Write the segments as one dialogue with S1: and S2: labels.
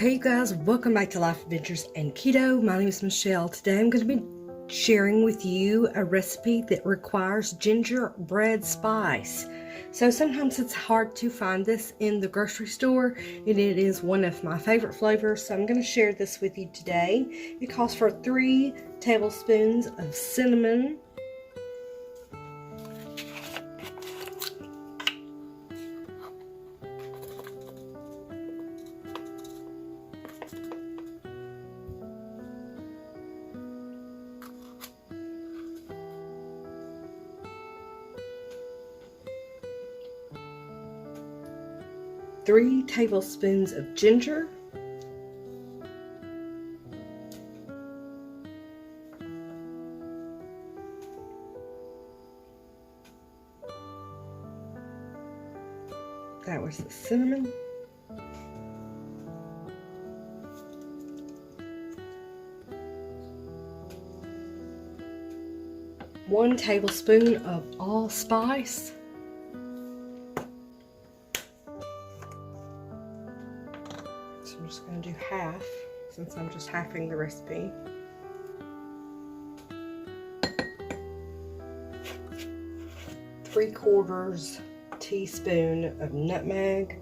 S1: Okay, you guys, welcome back to Life Adventures and Keto. My name is Michelle. Today I'm going to be sharing with you a recipe that requires gingerbread spice. So sometimes it's hard to find this in the grocery store, and it is one of my favorite flavors. So I'm going to share this with you today. It calls for 3 tablespoons of cinnamon, 3 tablespoons of ginger, that was the cinnamon, 1 tablespoon of allspice, so I'm just going to do half since I'm just halving the recipe. 3/4 teaspoon of nutmeg,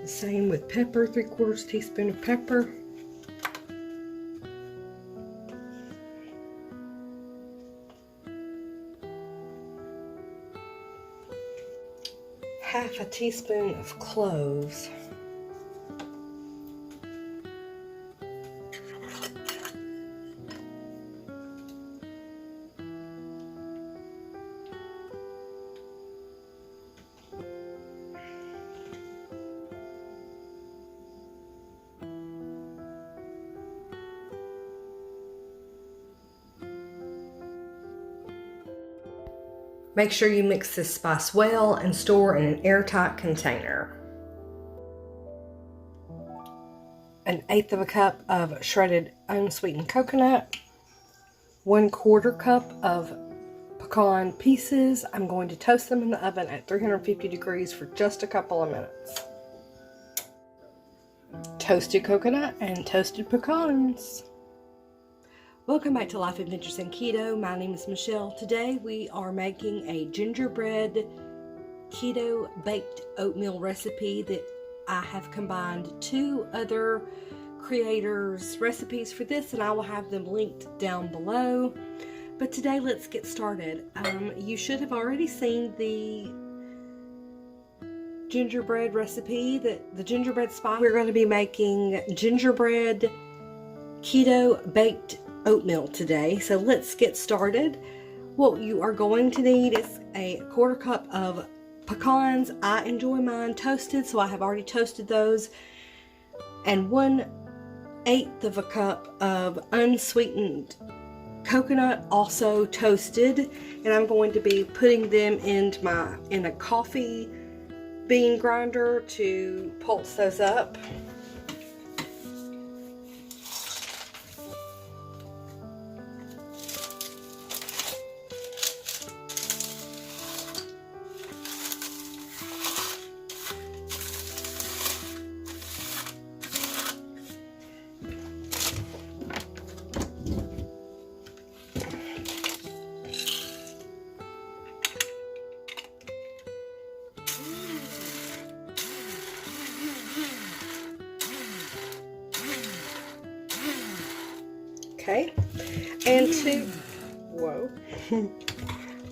S1: the same with pepper, 3/4 teaspoon of pepper, half a teaspoon of cloves, Make sure you mix this spice well and store in an airtight container. 1/8 cup of shredded unsweetened coconut, 1/4 cup of pecan pieces. I'm going to toast them in the oven at 350 degrees for just a couple of minutes. Toasted coconut and toasted pecans. Welcome back to Life Adventures and Keto. My name is Michelle. Today we are making a gingerbread keto baked oatmeal recipe that I have combined 2 other creators' recipes for this, and I will have them linked down below. But today let's get started. You should have already seen the gingerbread recipe, the gingerbread spice. We're going to be making gingerbread keto baked oatmeal today, so let's get started. What you are going to need is a 1/4 cup of pecans. I enjoy mine toasted, so I have already toasted those, and 1/8 cup of unsweetened coconut, also toasted, and I'm going to be putting them in a coffee bean grinder to pulse those up.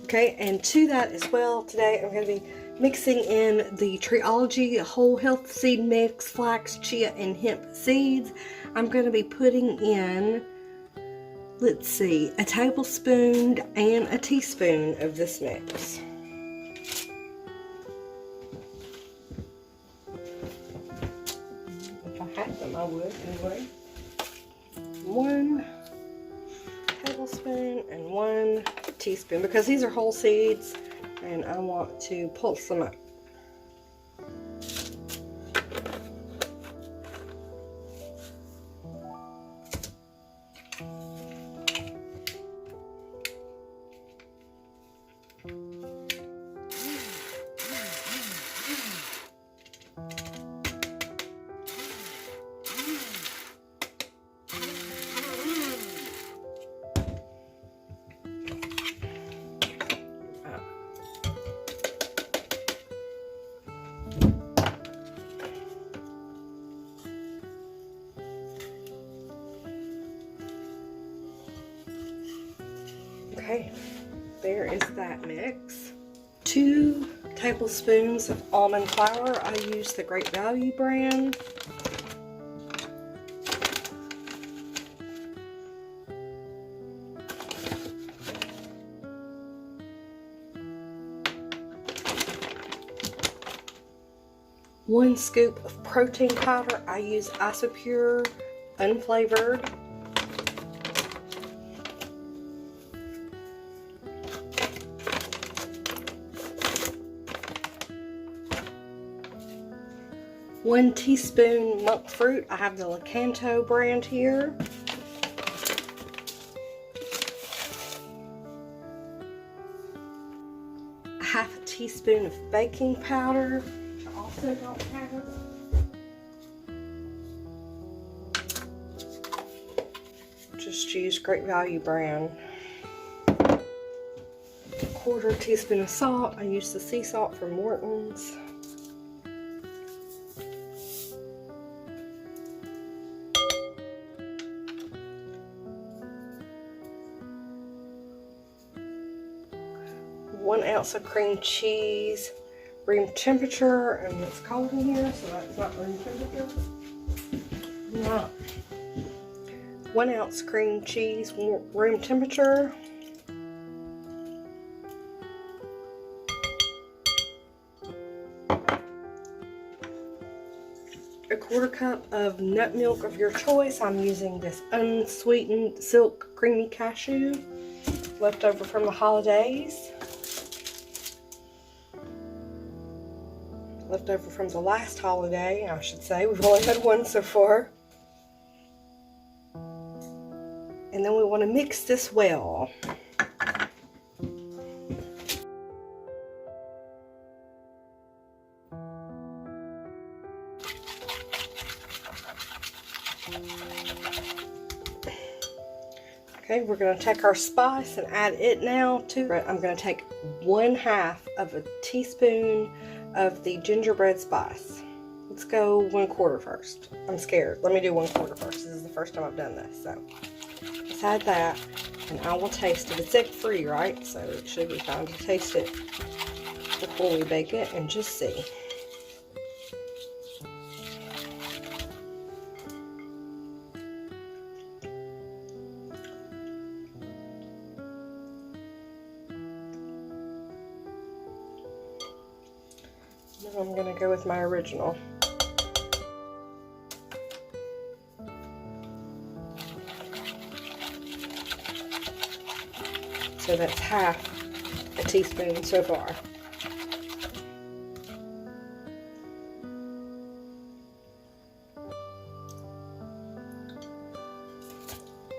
S1: Okay, and to that as well, today I'm going to be mixing in the Triology Whole Health Seed Mix, flax, chia, and hemp seeds. I'm going to be putting in, let's see, a tablespoon and a teaspoon of this mix. If I had them, I would anyway. 1 tablespoon and 1 teaspoon, because these are whole seeds and I want to pulse them up. there is that mix. 2 tablespoons of almond flour. I use the Great Value brand. One scoop of protein powder. I use Isopure unflavored. One teaspoon monk fruit. I have the Canto brand here. A half a teaspoon of baking powder. Also don't have. Just use Great Value brand. A quarter teaspoon of salt. I use the sea salt from Morton's. One ounce of cream cheese. Room temperature, and it's cold in here, so that's not room temperature. No. 1 ounce cream cheese, room temperature. A quarter cup of nut milk of your choice. I'm using this unsweetened silk creamy cashew, left over from the holidays. Left over from the last holiday, I should say. We've only had one so far. And then we want to mix this well. Okay, we're going to take our spice and add it now to it. I'm going to take 1/2 of a teaspoon of the gingerbread spice. Let's go 1/4 first. I'm scared. Let me do 1/4 first. This is the first time I've done this. So let's add that, and I will taste it. It's egg-free, right? So it should be fine to taste it before we bake it and just see. I'm going to go with my original. So that's 1/2 a teaspoon so far.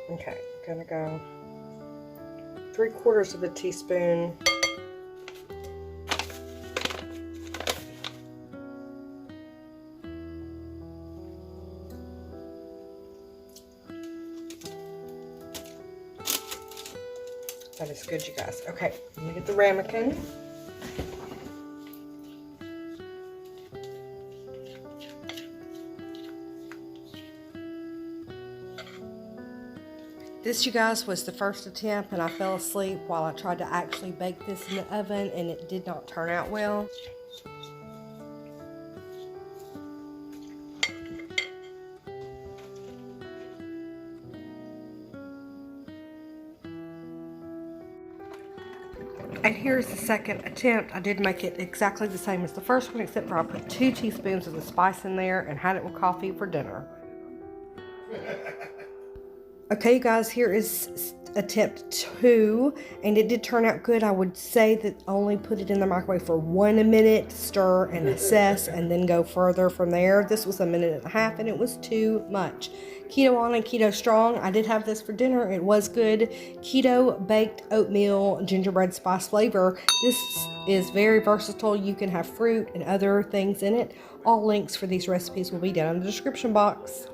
S1: Okay, I'm going to go 3/4 of a teaspoon. That is good, you guys. Okay, let me get the ramekin. This, you guys, was the first attempt, and I fell asleep while I tried to actually bake this in the oven, and it did not turn out well. And here's the second attempt. I did make it exactly the same as the first one, except for I put 2 teaspoons of the spice in there and had it with coffee for dinner. Okay, you guys, here is attempt 2, and it did turn out good. I would say that only put it in the microwave for 1 minute, stir and assess, and then go further from there. This was 1.5 minutes, and it was too much. Keto on and keto strong. I did have this for dinner. It was good. Keto baked oatmeal gingerbread spice flavor. This is very versatile. You can have fruit and other things in it. All links for these recipes will be down in the description box.